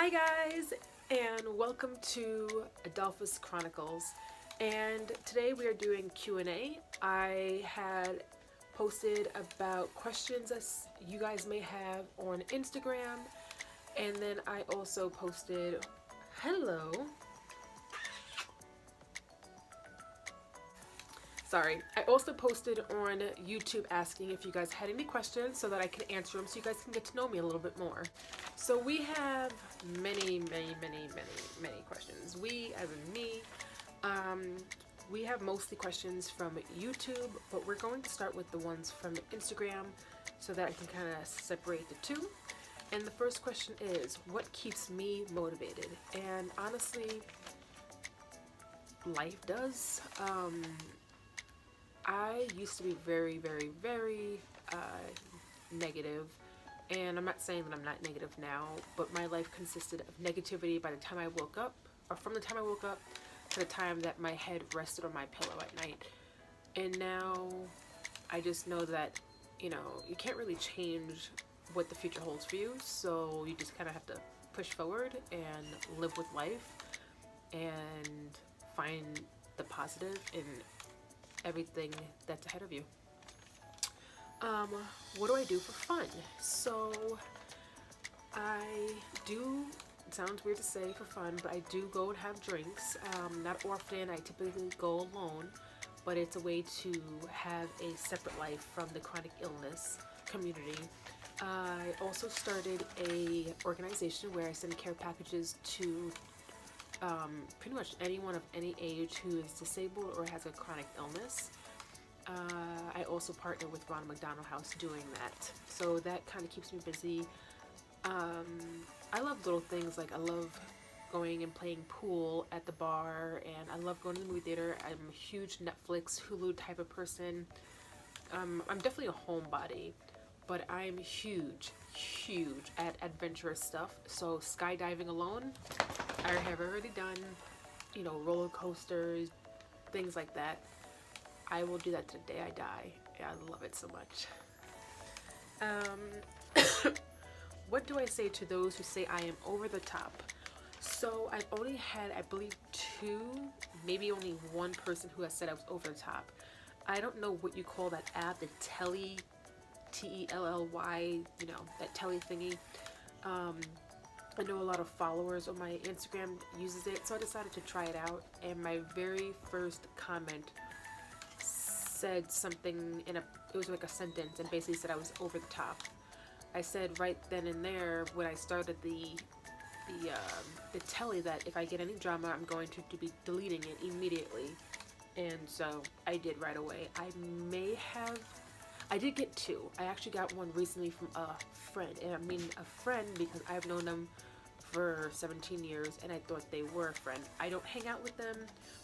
Hi guys, and welcome to Adolphus Chronicles. And today we are doing Q&A. I had posted about questions that you guys may have on Instagram, and then I also posted, hello. Sorry, I also posted on YouTube asking if you guys had any questions so that I can answer them so you guys can get to know me a little bit more. So we have many questions. We, as in me, we have mostly questions from YouTube, but we're going to start with the ones from Instagram so that I can kind of separate the two. And the first question is, what keeps me motivated? And honestly, life does. I used to be very negative, and I'm not saying that I'm not negative now, but my life consisted of negativity by the time I woke up, or from the time I woke up to the time that my head rested on my pillow at night. And now I just know that, you know, you can't really change what the future holds for you, so you just kind of have to push forward and live with life and find the positive in everything that's ahead of you. What do I do for fun? So I do, it sounds weird to say for fun, but I do go and have drinks. Not often, I typically go alone, but it's a way to have a separate life from the chronic illness community. I also started a organization where I send care packages to pretty much anyone of any age who is disabled or has a chronic illness. I also partner with Ronald McDonald House doing that, so that kind of keeps me busy. I love little things, like I love going and playing pool at the bar, and I love going to the movie theater. I'm a huge Netflix, Hulu type of person. I'm definitely a homebody, but I'm huge at adventurous stuff. So skydiving alone, I have already done, you know, roller coasters, things like that. I will do that to the day I die. Yeah, I love it so much. What do I say to those who say I am over the top? So I've only had, I believe, two, maybe only one person who has said I was over the top. I don't know what you call that app, the Telly, T-E-L-L-Y, you know, that Telly thingy. I know a lot of followers on my Instagram uses it, so I decided to try it out, and my very first comment said something it was like a sentence, and basically said I was over the top. I said right then and there when I started the telly that if I get any drama, I'm going to be deleting it immediately, and so I did right away. I did get two. I actually got one recently from a friend, and I mean a friend because I've known them for 17 years and I thought they were a friend. I don't hang out with them,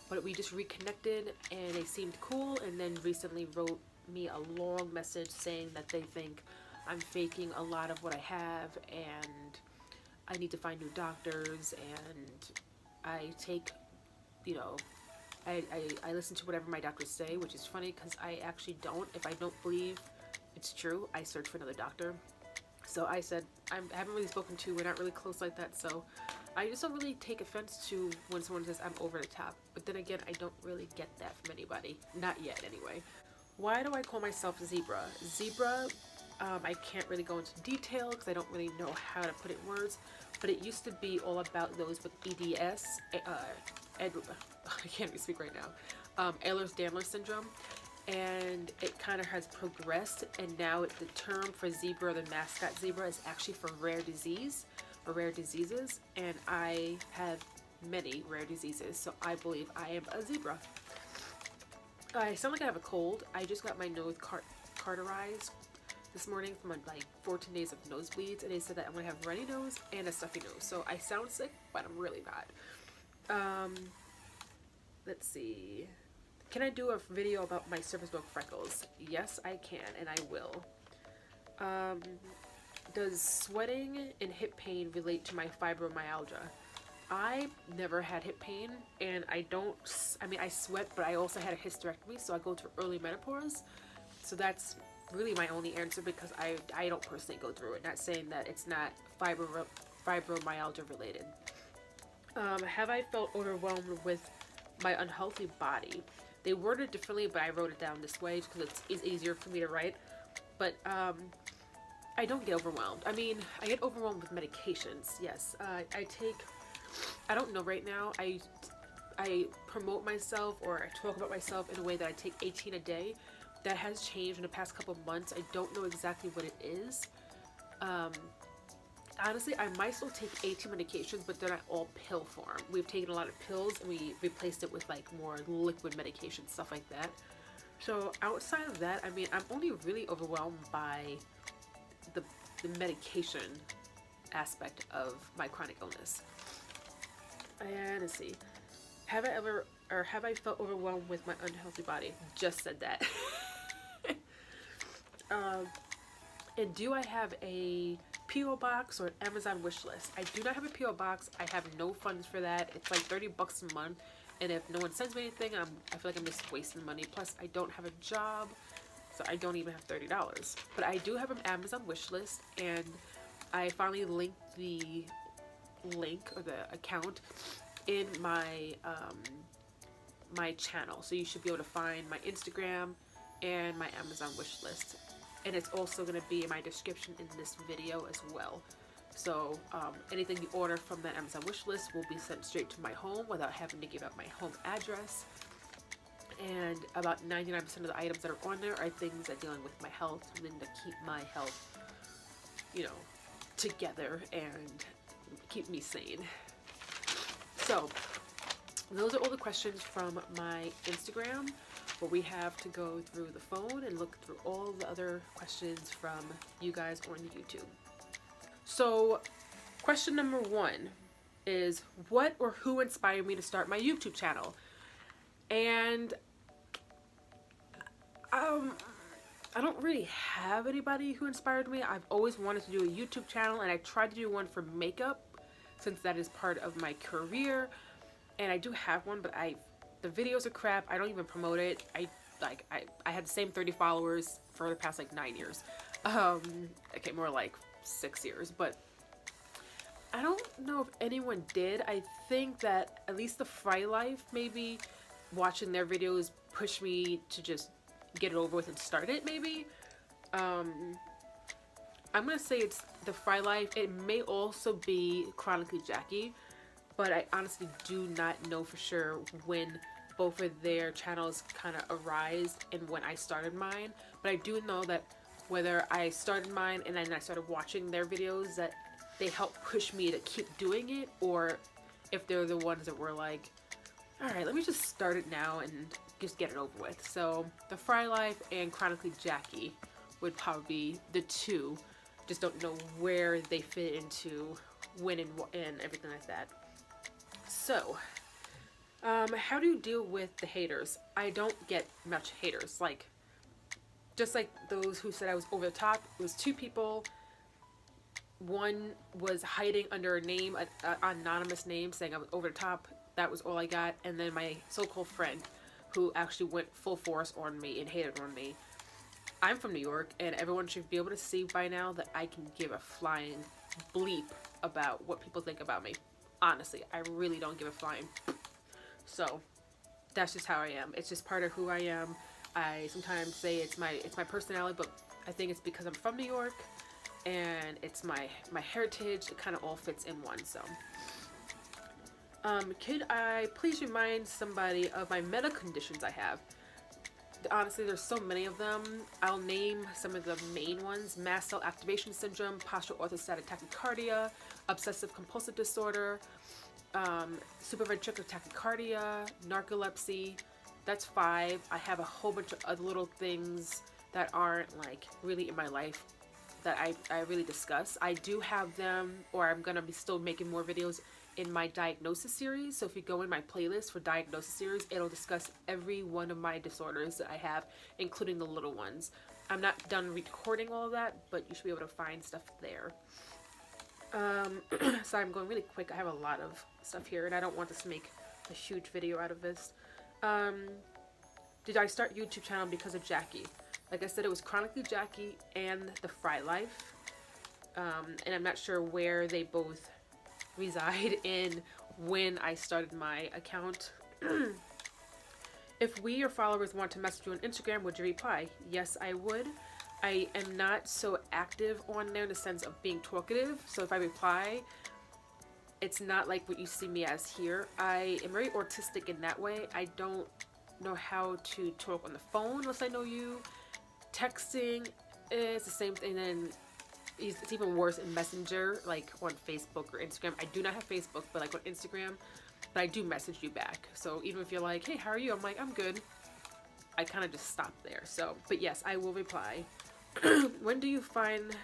but we just reconnected and they seemed cool, and then recently wrote me a long message saying that they think I'm faking a lot of what I have and I need to find new doctors, and I take, you know, I listen to whatever my doctors say, which is funny because I actually don't. If I don't believe it's true, I search for another doctor. So I said, I haven't really spoken to, we're not really close like that, so I just don't really take offense to when someone says I'm over the top. But then again, I don't really get that from anybody. Not yet, anyway. Why do I call myself Zebra? Zebra, I can't really go into detail because I don't really know how to put it in words, but it used to be all about those with EDS, I can't even speak right now, Ehlers-Danlos syndrome, and it kind of has progressed, and now the term for zebra, the mascot zebra, is actually for rare disease or rare diseases, and I have many rare diseases, so I believe I am a zebra. I sound like I have a cold. I just got my nose cauterized this morning from like 14 days of nosebleeds, and they said that I'm gonna have runny nose and a stuffy nose, so I sound sick, but I'm really not. Let's see. Can I do a video about my surface milk freckles? Yes, I can, and I will. Does sweating and hip pain relate to my fibromyalgia? I never had hip pain, and I mean, I sweat, but I also had a hysterectomy, so I go through early menopause. So that's really my only answer, because I don't personally go through it. Not saying that it's not fibromyalgia related. Have I felt overwhelmed with my unhealthy body? They worded it differently, but I wrote it down this way because it's easier for me to write. But I don't get overwhelmed. I mean, I get overwhelmed with medications. Yes, I don't know right now. I promote myself, or I talk about myself in a way that I take 18 a day. That has changed in the past couple of months. I don't know exactly what it is. Honestly, I might still take 18 medications, but they're not all pill form. We've taken a lot of pills and we replaced it with like more liquid medication, stuff like that. So outside of that, I mean, I'm only really overwhelmed by the medication aspect of my chronic illness. And let's see. Have I felt overwhelmed with my unhealthy body? Just said that. And do I have a P.O. box or an Amazon wish list? I do not have a P.O. box. I have no funds for that. It's like $30 a month. And if no one sends me anything, I feel like I'm just wasting money. Plus, I don't have a job, so I don't even have $30. But I do have an Amazon wish list, and I finally linked the link or the account in my my channel. So you should be able to find my Instagram and my Amazon wish list. And it's also going to be in my description in this video as well. So anything you order from that Amazon wish list will be sent straight to my home without having to give out my home address. And about 99% of the items that are on there are things that dealing with my health and then to keep my health, you know, together and keep me sane. So those are all the questions from my Instagram, where we have to go through the phone and look through all the other questions from you guys on YouTube. So question number 1 is, what or who inspired me to start my YouTube channel? And I don't really have anybody who inspired me. I've always wanted to do a YouTube channel, and I tried to do one for makeup since that is part of my career. And I do have one, but the videos are crap. I don't even promote it. I had the same 30 followers for the past like 9 years. Okay, more like 6 years, but I don't know if anyone did. I think that at least the Fry Life, maybe watching their videos pushed me to just get it over with and start it, maybe. I'm gonna say it's the Fry Life. It may also be Chronically Jackie, but I honestly do not know for sure when both of their channels kind of arise and when I started mine. But I do know that whether I started mine and then I started watching their videos, that they helped push me to keep doing it, or if they're the ones that were like, alright, let me just start it now and just get it over with. So the Fry Life and Chronically Jackie would probably be the two. Just don't know where they fit into when and everything like that. So how do you deal with the haters? I don't get much haters. Like, just like those who said I was over the top, it was 2 people. One was hiding under a name, an anonymous name, saying I was over the top. That was all I got. And then my so-called friend, who actually went full force on me and hated on me. I'm from New York, and everyone should be able to see by now that I can give a flying bleep about what people think about me. Honestly, I really don't give a flying. So that's just how I am. It's just part of who I am. I sometimes say it's my personality, but I think it's because I'm from New York and it's my heritage. It kind of all fits in one. So could I please remind somebody of my medical conditions I have? Honestly, there's so many of them. I'll name some of the main ones: mast cell activation syndrome, postural orthostatic tachycardia, Obsessive-Compulsive-Disorder, Superventricular Tachycardia, Narcolepsy. That's 5. I have a whole bunch of other little things that aren't like really in my life that I really discuss. I do have them, or I'm gonna be still making more videos in my diagnosis series. So if you go in my playlist for diagnosis series, it'll discuss every one of my disorders that I have, including the little ones. I'm not done recording all of that, but you should be able to find stuff there. So I'm going really quick. I have a lot of stuff here, and I don't want this to make a huge video out of this. Did I start YouTube channel because of Jackie? Like I said, it was Chronically Jackie and the Fry Life. And I'm not sure where they both reside in when I started my account. If we, your followers, want to message you on Instagram, would you reply? Yes, I would. I am not so active on there in the sense of being talkative. So if I reply, it's not like what you see me as here. I am very autistic in that way. I don't know how to talk on the phone unless I know you. Texting is the same thing. And it's even worse in Messenger, like on Facebook or Instagram. I do not have Facebook, but like on Instagram, but I do message you back. So even if you're like, hey, how are you? I'm like, I'm good. I kind of just stop there. So, but yes, I will reply. What do you find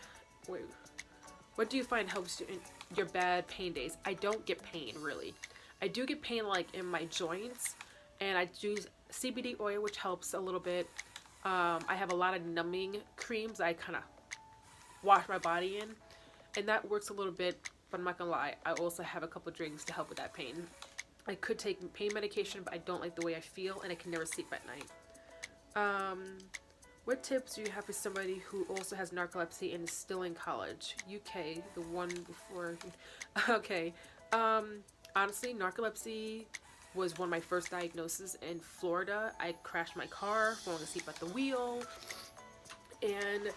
helps you in your bad pain days? I don't get pain, really. I do get pain like in my joints, and I use CBD oil, which helps a little bit. I have a lot of numbing creams I kind of wash my body in, and that works a little bit, but I'm not gonna lie, I also have a couple drinks to help with that pain. I could take pain medication, but I don't like the way I feel, and I can never sleep at night. What tips do you have for somebody who also has narcolepsy and is still in college? UK, the one before. Okay. Honestly, narcolepsy was one of my first diagnoses in Florida. I crashed my car, falling asleep at the wheel. And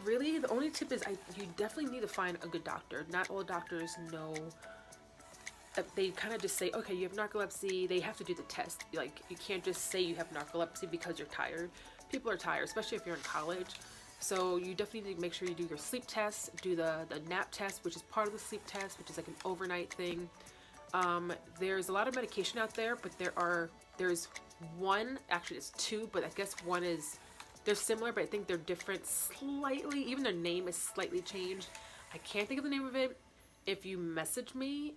really, the only tip is you definitely need to find a good doctor. Not all doctors know. They kind of just say, okay, you have narcolepsy. They have to do the test. Like, you can't just say you have narcolepsy because you're tired. People are tired, especially if you're in college. So you definitely need to make sure you do your sleep test, do the nap test, which is part of the sleep test, which is like an overnight thing. There's a lot of medication out there, but there's one, actually there's two, but I guess one is, they're similar, but I think they're different slightly. Even their name is slightly changed. I can't think of the name of it. If you message me,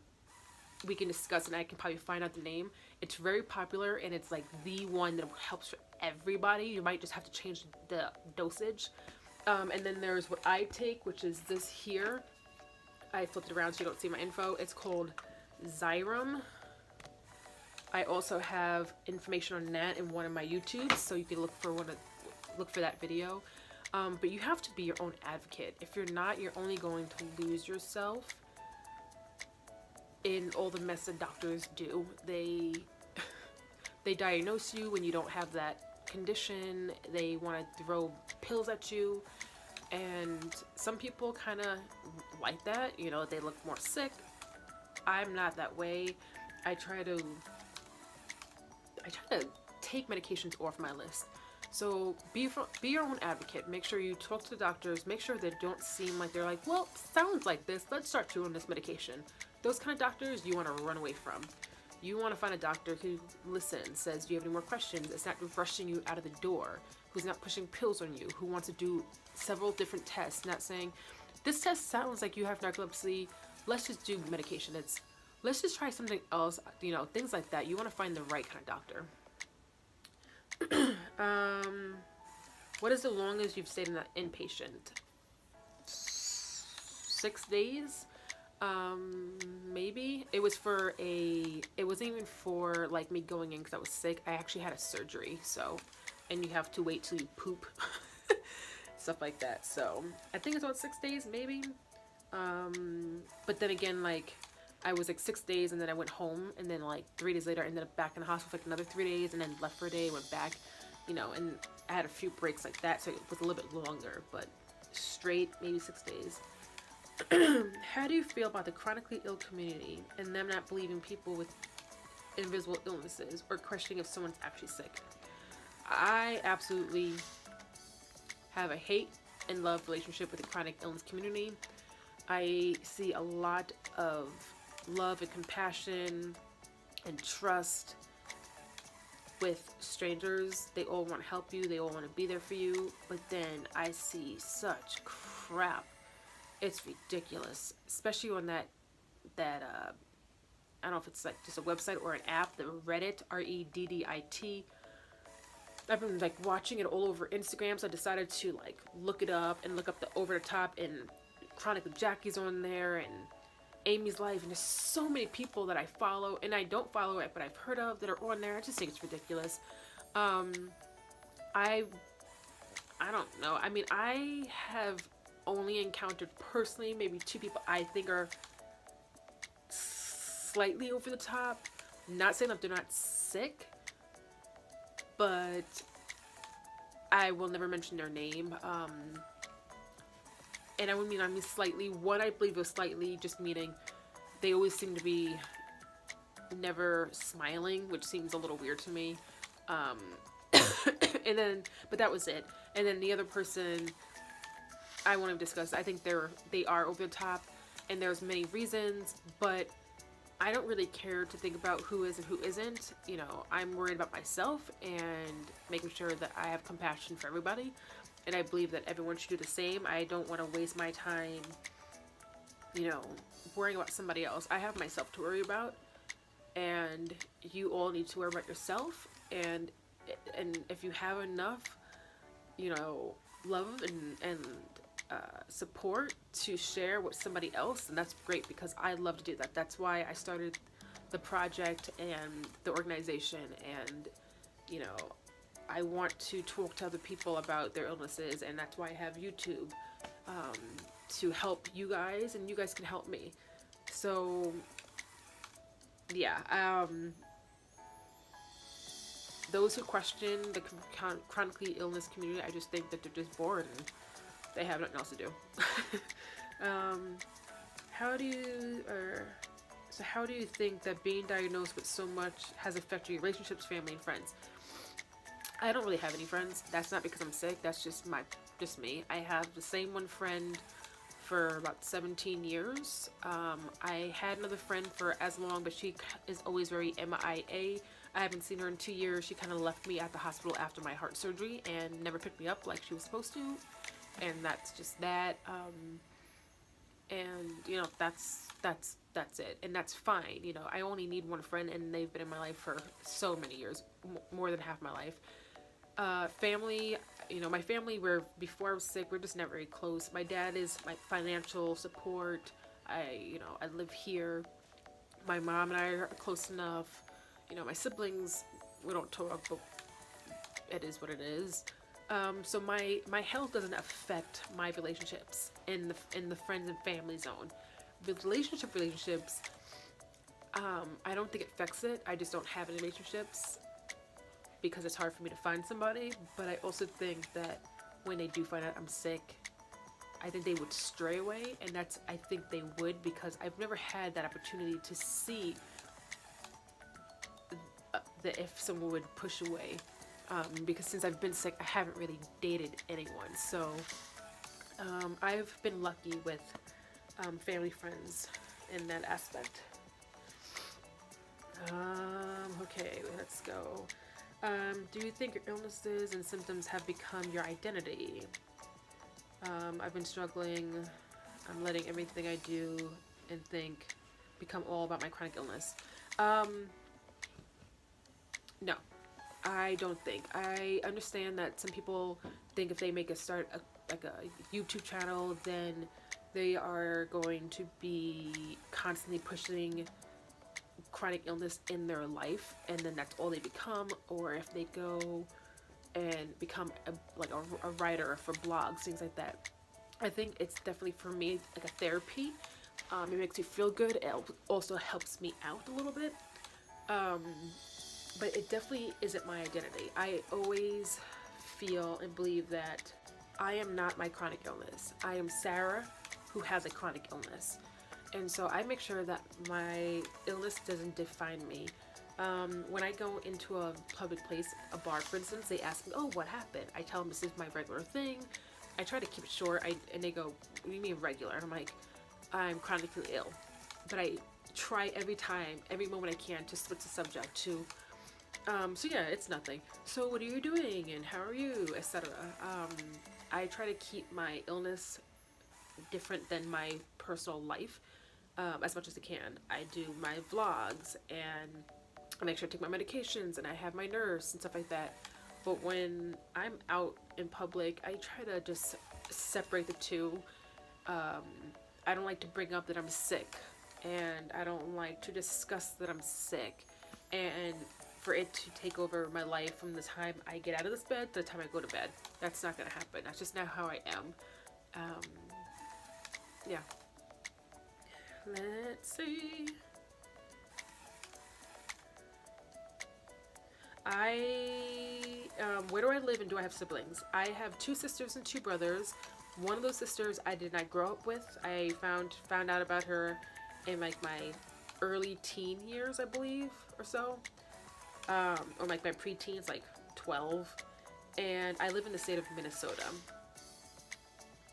we can discuss and I can probably find out the name. It's very popular, and it's like the one that helps for everybody. You might just have to change the dosage. And then there's what I take, which is this here. I flipped it around so you don't see my info. It's called Xyrem. I also have information on that in one of my YouTubes, so you can look for that video. But you have to be your own advocate. If you're not, you're only going to lose yourself in all the mess that doctors do. They diagnose you when you don't have that condition. They want to throw pills at you, and some people kind of like that. You know, they look more sick. I'm not that way. I try to take medications off my list. So be your own advocate. Make sure you talk to the doctors. Make sure they don't seem like they're like, well, sounds like this, let's start you on this medication. Those kind of doctors you want to run away from. You want to find a doctor who listens, says, do you have any more questions? It's not rushing you out of the door, who's not pushing pills on you, who wants to do several different tests, not saying, this test sounds like you have narcolepsy, let's just do medication. Let's just try something else, you know, things like that. You want to find the right kind of doctor. What is the longest you've stayed in an inpatient? 6 days? Maybe. It wasn't even for like me going in because I was sick. I actually had a surgery, so, and you have to wait till you poop. Stuff like that. So I think it's about 6 days, maybe. But then again, like, I was like 6 days and then I went home, and then like 3 days later I ended up back in the hospital for like another 3 days, and then left for a day, went back, you know, and I had a few breaks like that, so it was a little bit longer, but straight maybe 6 days. How do you feel about the chronically ill community and them not believing people with invisible illnesses or questioning if someone's actually sick? I absolutely have a hate and love relationship with the chronic illness community. I see a lot of love and compassion and trust with strangers. They all want to help you. They all want to be there for you. But then I see such crap. It's ridiculous, especially on that I don't know if it's like just a website or an app, the Reddit, Reddit. I've been like watching it all over Instagram, so I decided to like look it up and look up the Over the Top, and Chronic Jackie's on there, and Amy's Life, and there's so many people that I follow, and I don't follow it, but I've heard of that are on there. I just think it's ridiculous. I don't know. I mean, I have only encountered personally maybe 2 people I think are slightly over the top. Not saying that they're not sick, but I will never mention their name. And I mean slightly. One, I believe, was slightly, just meaning they always seem to be never smiling, which seems a little weird to me. And then, but that was it. And then the other person I want to discuss, I think they are over the top, and there's many reasons, but I don't really care to think about who is and who isn't. You know, I'm worried about myself and making sure that I have compassion for everybody, and I believe that everyone should do the same. I don't want to waste my time, you know, worrying about somebody else. I have myself to worry about, and you all need to worry about yourself. And if you have enough, you know, love and support to share with somebody else, and that's great, because I love to do that. That's why I started the project and the organization, and you know, I want to talk to other people about their illnesses, and that's why I have YouTube, to help you guys, and you guys can help me. So yeah, those who question the chronically illness community, I just think that they're just bored and they have nothing else to do. How do you think that being diagnosed with so much has affected your relationships, family, and friends? I don't really have any friends. That's not because I'm sick. That's just me. I have the same one friend for about 17 years. I had another friend for as long, but she is always very MIA. I haven't seen her in 2 years. She kind of left me at the hospital after my heart surgery and never picked me up like she was supposed to. And that's just that. And you know, that's it, and that's fine. You know, I only need one friend, and they've been in my life for so many years, more than half my life. Family, you know, my family were, before I was sick, we're just not very close. My dad is my financial support. I live here. My mom and I are close enough. You know, my siblings, we don't talk, but it is what it is. So my health doesn't affect my relationships in the friends and family zone. With relationships, I don't think it affects it. I just don't have any relationships because it's hard for me to find somebody. But I also think that when they do find out I'm sick, I think they would stray away, and I think they would, because I've never had that opportunity to see that if someone would push away. Because since I've been sick, I haven't really dated anyone. So I've been lucky with family, friends in that aspect. Okay, let's go. Do you think your illnesses and symptoms have become your identity? I've been struggling. I'm letting everything I do and think become all about my chronic illness. No. I don't think. I understand that some people think if they make a YouTube channel, then they are going to be constantly pushing chronic illness in their life, and then that's all they become. Or if they go and become a writer for blogs, things like that. I think it's definitely, for me, like a therapy. It makes me feel good. It also helps me out a little bit. But it definitely isn't my identity. I always feel and believe that I am not my chronic illness. I am Sarah, who has a chronic illness. And so I make sure that my illness doesn't define me. When I go into a public place, a bar for instance, they ask me, oh, what happened? I tell them this is my regular thing. I try to keep it short, and they go, what do you mean regular? And I'm like, I'm chronically ill. But I try every moment I can to switch the subject to, so yeah, it's nothing. So what are you doing, and how are you, etc. I try to keep my illness different than my personal life as much as I can. I do my vlogs, and I make sure I take my medications, and I have my nurse and stuff like that. But when I'm out in public, I try to just separate the two. I don't like to bring up that I'm sick, and I don't like to discuss that I'm sick, and for it to take over my life from the time I get out of this bed to the time I go to bed. That's not gonna happen. That's just not how I am. Yeah. Let's see. Where do I live and do I have siblings? I have 2 sisters and 2 brothers. One of those sisters I did not grow up with. I found out about her in like my early teen years, I believe, or so. Or like my preteens, like 12. And I live in the state of Minnesota.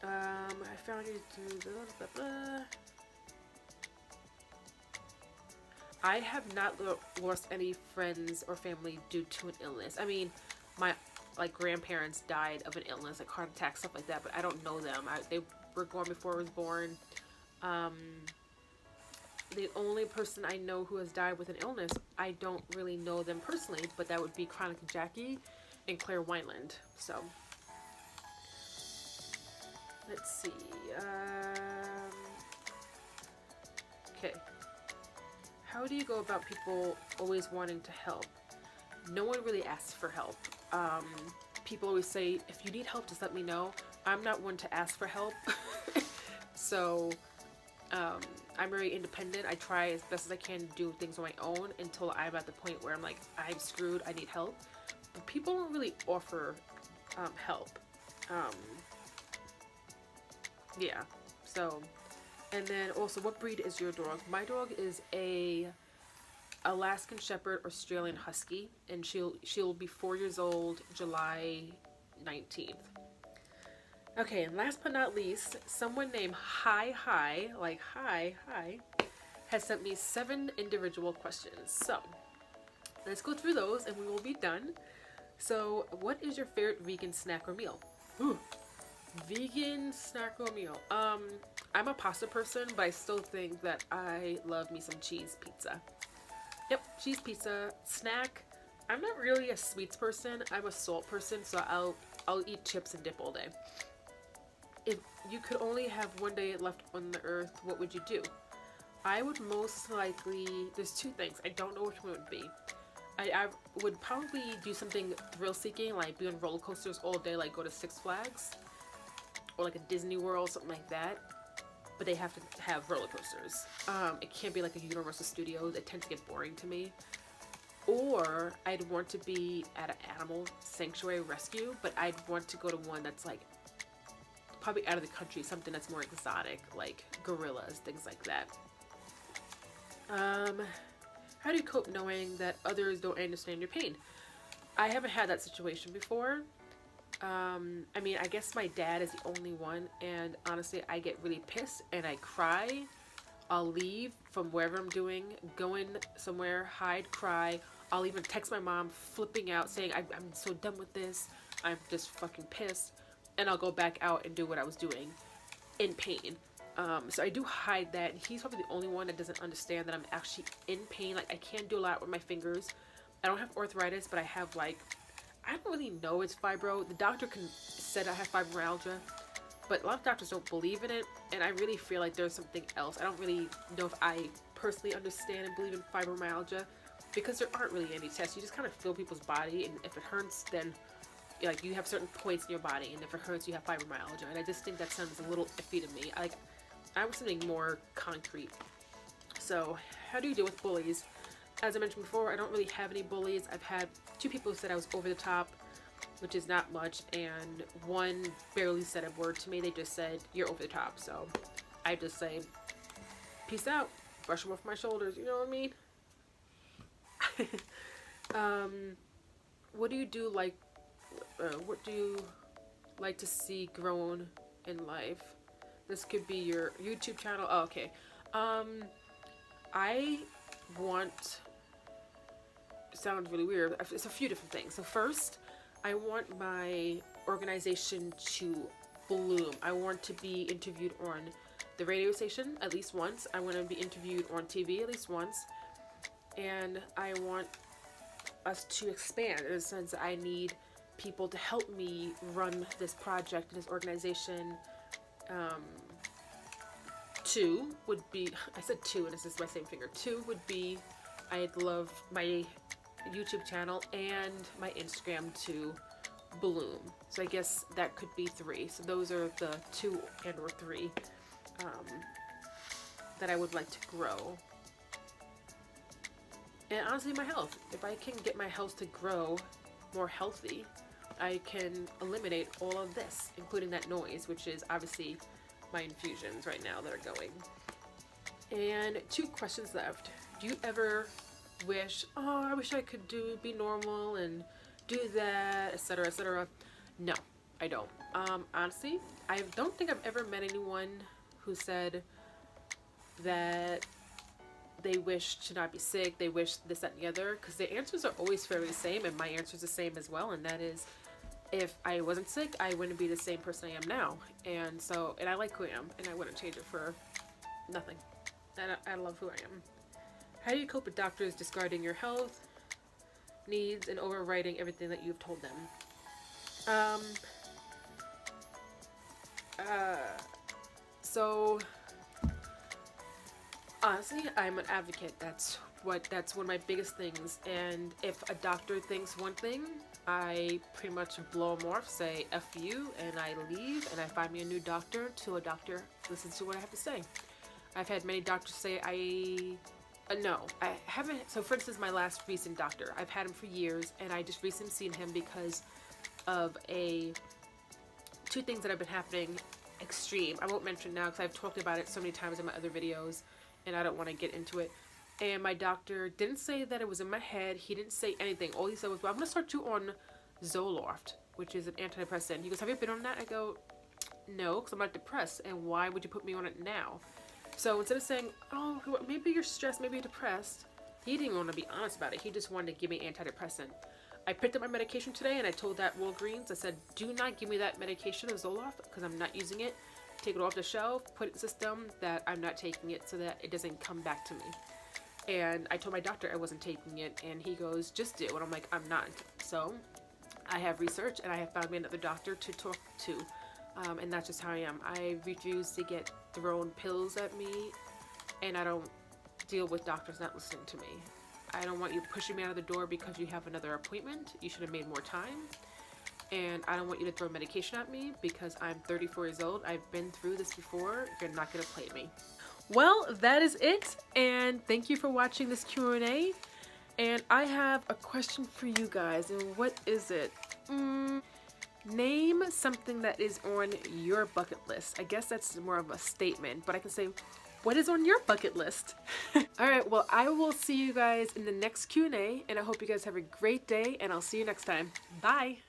I found you through blah, blah, blah. I have not lost any friends or family due to an illness. I mean, my grandparents died of an illness, like heart attack, stuff like that, but I don't know them. They were gone before I was born. The only person I know who has died with an illness, I don't really know them personally, but that would be Chronic Jackie and Claire Wineland. So, let's see. Okay. How do you go about people always wanting to help? No one really asks for help. People always say, if you need help, just let me know. I'm not one to ask for help. So, I'm very independent. I try as best as I can to do things on my own until I'm at the point where I'm like, I'm screwed, I need help. But people don't really offer help. Yeah, so, and then also, what breed is your dog? My dog is a Alaskan Shepherd Australian Husky, and she'll be 4 years old July 19th. Okay, and last but not least, someone named Hi, like hi, has sent me 7 individual questions. So, let's go through those and we will be done. So, what is your favorite vegan snack or meal? Ooh, vegan snack or meal. I'm a pasta person, but I still think that I love me some cheese pizza. Yep, cheese pizza. Snack, I'm not really a sweets person. I'm a salt person, so I'll eat chips and dip all day. If you could only have one day left on the earth, what would you do? I would most likely, there's 2 things. I don't know which one it would be. I would probably do something thrill-seeking, like be on roller coasters all day, like go to Six Flags or like a Disney World, something like that. But they have to have roller coasters. It can't be like a Universal Studios. It tends to get boring to me. Or I'd want to be at an animal sanctuary rescue, but I'd want to go to one that's like probably out of the country, something that's more exotic, like gorillas, things like that. How do you cope knowing that others don't understand your pain? I haven't had that situation before. I mean, I guess my dad is the only one, and honestly, I get really pissed and I cry. I'll leave from wherever I'm doing, go in somewhere, hide, cry. I'll even text my mom flipping out saying, I'm so done with this. I'm just fucking pissed. And I'll go back out and do what I was doing in pain. So I do hide that. He's probably the only one that doesn't understand that I'm actually in pain. Like, I can't do a lot with my fingers. I don't have arthritis, but I have like, I don't really know it's fibro. The doctor said I have fibromyalgia, but a lot of doctors don't believe in it, and I really feel like there's something else. I don't really know if I personally understand and believe in fibromyalgia, because there aren't really any tests. You just kind of feel people's body, and if it hurts, then like you have certain points in your body, and if it hurts, you have fibromyalgia. And I just think that sounds a little iffy to me. I want something more concrete. So, how do you deal with bullies? As I mentioned before, I don't really have any bullies. I've had 2 people who said I was over the top, which is not much, and one barely said a word to me. They just said, you're over the top. So I just say, peace out, brush them off my shoulders, you know what I mean? What do you like to see grown in life? This could be your YouTube channel. Oh, okay. I want, sounds really weird. It's a few different things. So first, I want my organization to bloom. I want to be interviewed on the radio station at least once. I want to be interviewed on TV at least once. And I want us to expand in the sense that I need people to help me run this project, this organization. 2 would be, I said 2 and this is my same finger. 2 would be, I'd love my YouTube channel and my Instagram to bloom. So I guess that could be 3. So those are the 2 and or 3 that I would like to grow. And honestly, my health. If I can get my health to grow more healthy, I can eliminate all of this, including that noise, which is obviously my infusions right now that are going. And 2 questions left. Do you ever wish, oh, I wish I could be normal and do that, etc., etc.? No, I don't. Honestly, I don't think I've ever met anyone who said that they wish to not be sick, they wish this, that, and the other, because the answers are always fairly the same, and my answer is the same as well, and that is, if I wasn't sick, I wouldn't be the same person I am now. And so, and I like who I am, and I wouldn't change it for nothing. And I love who I am. How do you cope with doctors discarding your health needs and overwriting everything that you've told them? So honestly, I'm an advocate. That's one of my biggest things. And if a doctor thinks one thing, I pretty much blow them off, say F you, and I leave, and I find me a new doctor till a doctor listens to what I have to say. I've had many doctors say no, I haven't. So for instance, my last recent doctor, I've had him for years, and I just recently seen him because of 2 things that have been happening extreme. I won't mention now because I've talked about it so many times in my other videos, and I don't want to get into it. And my doctor didn't say that it was in my head. He didn't say anything. All he said was, well, I'm going to start you on Zoloft, which is an antidepressant. He goes, have you been on that? I go, no, because I'm not depressed. And why would you put me on it now? So instead of saying, oh, maybe you're stressed, maybe you're depressed, he didn't want to be honest about it. He just wanted to give me antidepressant. I picked up my medication today, and I told that Walgreens, I said, do not give me that medication of Zoloft because I'm not using it. Take it off the shelf, put it in the system that I'm not taking it so that it doesn't come back to me. And I told my doctor I wasn't taking it, and he goes, just do. And I'm like, I'm not. So I have researched, and I have found me another doctor to talk to. And that's just how I am. I refuse to get thrown pills at me, and I don't deal with doctors not listening to me. I don't want you pushing me out of the door because you have another appointment. You should have made more time. And I don't want you to throw medication at me because I'm 34 years old. I've been through this before. You're not going to play me. Well, that is it. And thank you for watching this Q&A. And I have a question for you guys. And what is it? Name something that is on your bucket list. I guess that's more of a statement, but I can say, what is on your bucket list? Alright, well, I will see you guys in the next Q&A, and I hope you guys have a great day, and I'll see you next time. Bye!